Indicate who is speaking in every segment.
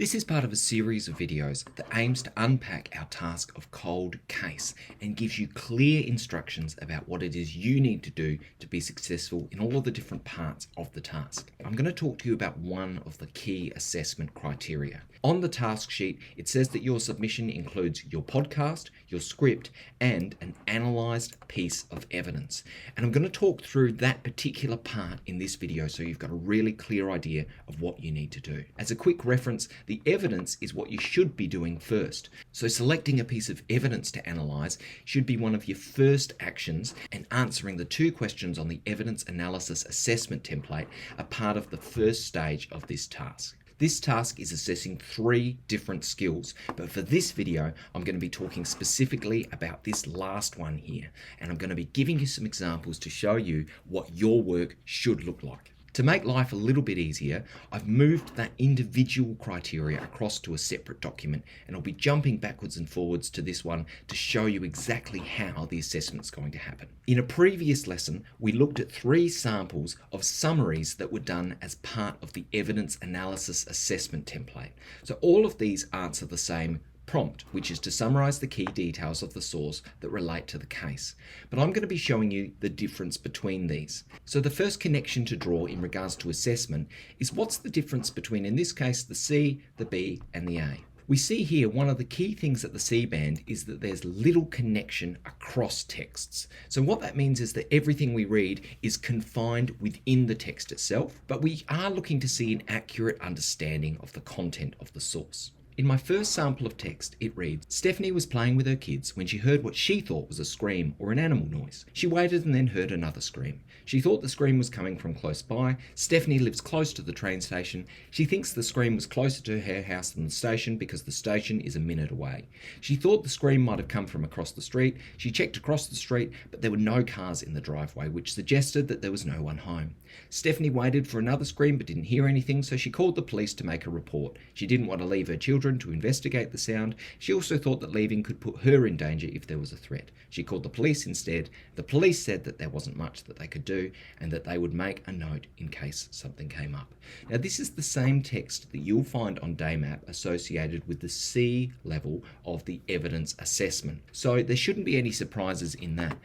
Speaker 1: This is part of a series of videos that aims to unpack our task of cold case and gives you clear instructions about what it is you need to do to be successful in all of the different parts of the task. I'm going to talk to you about one of the key assessment criteria. On the task sheet, it says that your submission includes your podcast, your script, and an analysed piece of evidence. And I'm going to talk through that particular part in this video so you've got a really clear idea of what you need to do. As a quick reference, the evidence is what you should be doing first. So selecting a piece of evidence to analyse should be one of your first actions, and answering the two questions on the evidence analysis assessment template are part of the first stage of this task. This task is assessing 3 different skills, but for this video, I'm going to be talking specifically about this last one here, and I'm going to be giving you some examples to show you what your work should look like. To make life a little bit easier, I've moved that individual criteria across to a separate document, and I'll be jumping backwards and forwards to this one to show you exactly how the assessment's going to happen. In a previous lesson, we looked at 3 samples of summaries that were done as part of the evidence analysis assessment template. So all of these answer the same prompt, which is to summarize the key details of the source that relate to the case. But I'm going to be showing you the difference between these. So the first connection to draw in regards to assessment is what's the difference between, in this case, the C, the B, and the A. We see here one of the key things at the C band is that there's little connection across texts. So what that means is that everything we read is confined within the text itself, but we are looking to see an accurate understanding of the content of the source. In my first sample of text, it reads, Stephanie was playing with her kids when she heard what she thought was a scream or an animal noise. She waited and then heard another scream. She thought the scream was coming from close by. Stephanie lives close to the train station. She thinks the scream was closer to her house than the station because the station is a minute away. She thought the scream might have come from across the street. She checked across the street, but there were no cars in the driveway, which suggested that there was no one home. Stephanie waited for another scream but didn't hear anything, so she called the police to make a report. She didn't want to leave her children to investigate the sound. She also thought that leaving could put her in danger if there was a threat. She called the police instead. The police said that there wasn't much that they could do and that they would make a note in case something came up. Now this is the same text that you'll find on DayMap associated with the C level of the evidence assessment. So there shouldn't be any surprises in that.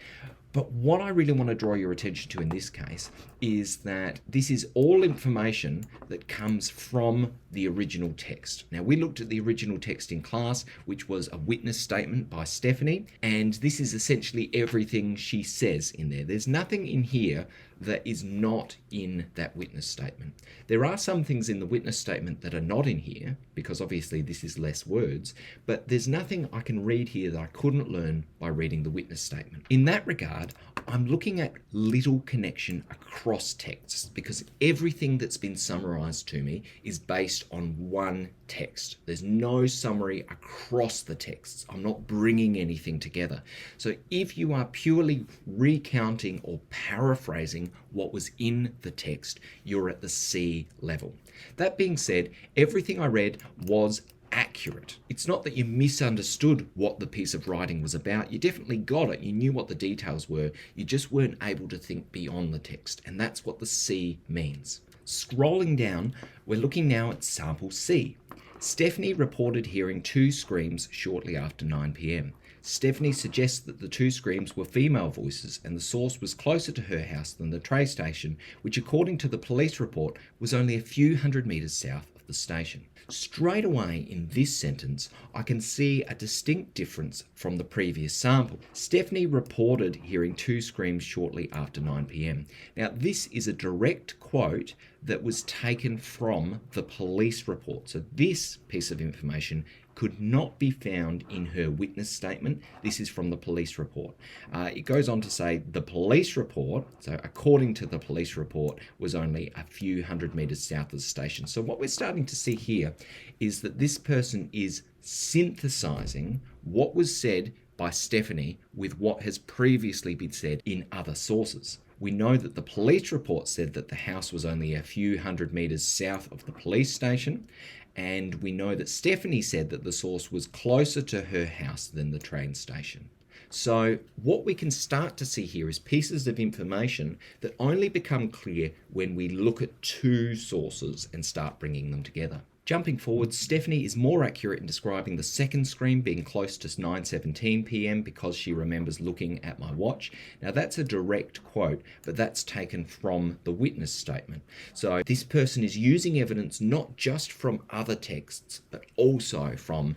Speaker 1: But what I really want to draw your attention to in this case is that this is all information that comes from the original text. Now, we looked at the original text in class, which was a witness statement by Stephanie, and this is essentially everything she says in there. There's nothing in here that is not in that witness statement. There are some things in the witness statement that are not in here, because obviously this is less words, but there's nothing I can read here that I couldn't learn by reading the witness statement. In that regard, I'm looking at little connection across texts because everything that's been summarized to me is based on one text. There's no summary across the texts. I'm not bringing anything together. So if you are purely recounting or paraphrasing what was in the text, you're at the C level. That being said, everything I read was accurate. It's not that you misunderstood what the piece of writing was about. You definitely got it. You knew what the details were. You just weren't able to think beyond the text. And that's what the C means. Scrolling down, we're looking now at sample C. Stephanie reported hearing 2 screams shortly after 9 p.m. Stephanie suggests that the 2 screams were female voices and the source was closer to her house than the train station, which according to the police report was only a few hundred metres south of the station. Straight away in this sentence, I can see a distinct difference from the previous sample. Stephanie reported hearing 2 screams shortly after 9 p.m. Now, this is a direct quote that was taken from the police report. So this piece of information could not be found in her witness statement. This is from the police report. It goes on to say the police report, so according to the police report, was only a few hundred meters south of the station. So what we're starting to see here is that this person is synthesizing what was said by Stephanie with what has previously been said in other sources. We know that the police report said that the house was only a few hundred meters south of the police station, and we know that Stephanie said that the source was closer to her house than the train station. So what we can start to see here is pieces of information that only become clear when we look at 2 sources and start bringing them together. Jumping forward, Stephanie is more accurate in describing the second scream being close to 9:17 p.m. because she remembers looking at my watch. Now that's a direct quote, but that's taken from the witness statement. So this person is using evidence not just from other texts, but also from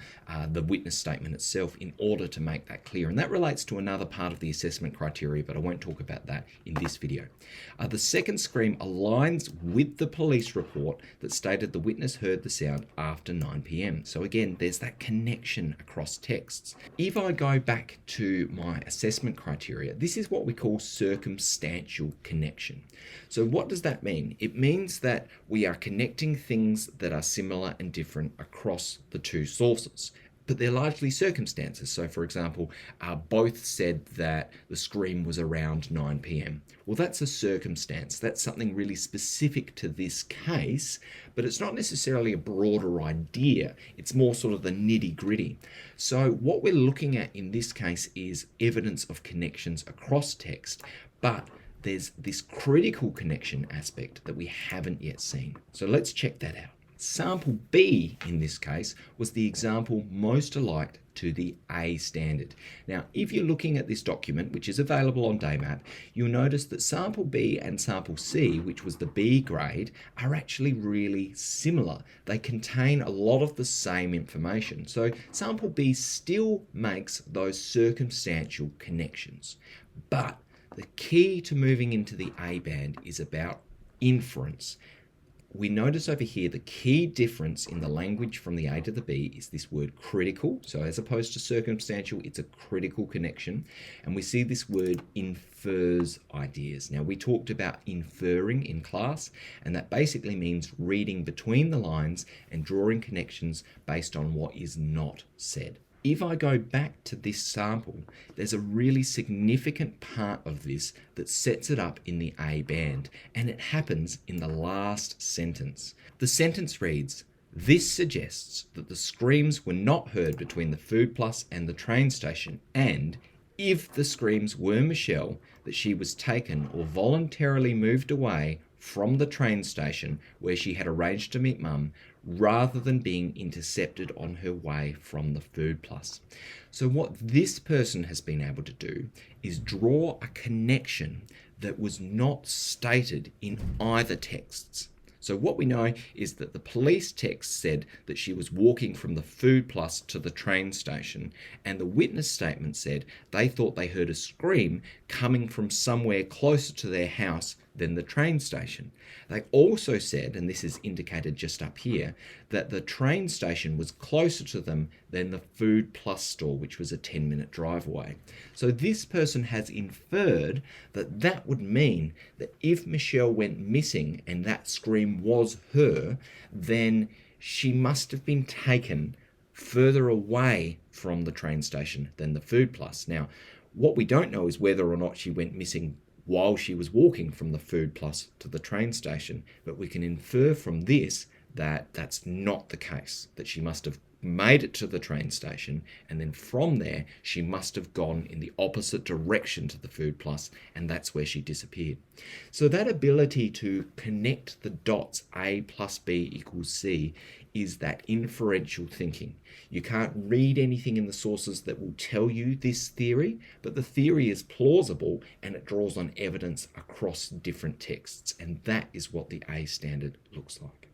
Speaker 1: the witness statement itself in order to make that clear. And that relates to another part of the assessment criteria, but I won't talk about that in this video. The second scream aligns with the police report that stated the witness heard the sound after 9 p.m. So again, there's that connection across texts. If I go back to my assessment criteria, this is what we call circumstantial connection. So what does that mean? It means that we are connecting things that are similar and different across the two sources, but they're largely circumstances. So for example, both said that the scream was around 9 p.m. Well, that's a circumstance. That's something really specific to this case, but it's not necessarily a broader idea. It's more sort of the nitty-gritty. So what we're looking at in this case is evidence of connections across text, but there's this critical connection aspect that we haven't yet seen. So let's check that out. Sample B in this case was the example most alike to the A standard. Now, if you're looking at this document, which is available on DayMap, you'll notice that sample B and sample C, which was the B grade, are actually really similar. They contain a lot of the same information. So sample B still makes those circumstantial connections. But the key to moving into the A band is about inference. We notice over here the key difference in the language from the A to the B is this word critical. So as opposed to circumstantial, it's a critical connection. And we see this word infers ideas. Now we talked about inferring in class, and that basically means reading between the lines and drawing connections based on what is not said. If I go back to this sample, there's a really significant part of this that sets it up in the A band, and it happens in the last sentence. The sentence reads, "This suggests that the screams were not heard between the Food Plus and the train station, and if the screams were Michelle, that she was taken or voluntarily moved away from the train station where she had arranged to meet Mum, rather than being intercepted on her way from the Food Plus." So what this person has been able to do is draw a connection that was not stated in either texts. So what we know is that the police text said that she was walking from the Food Plus to the train station, and the witness statement said they thought they heard a scream coming from somewhere closer to their house than the train station. They also said, and this is indicated just up here, that the train station was closer to them than the Food Plus store, which was a 10-minute drive away. So this person has inferred that that would mean that if Michelle went missing and that scream was her, then she must have been taken further away from the train station than the Food Plus. Now, what we don't know is whether or not she went missing while she was walking from the Food Plus to the train station, but we can infer from this that that's not the case, that she must have made it to the train station, and then from there she must have gone in the opposite direction to the Food Plus, and that's where she disappeared. So that ability to connect the dots A plus B equals C is that inferential thinking. You can't read anything in the sources that will tell you this theory, but the theory is plausible and it draws on evidence across different texts, and that is what the A standard looks like.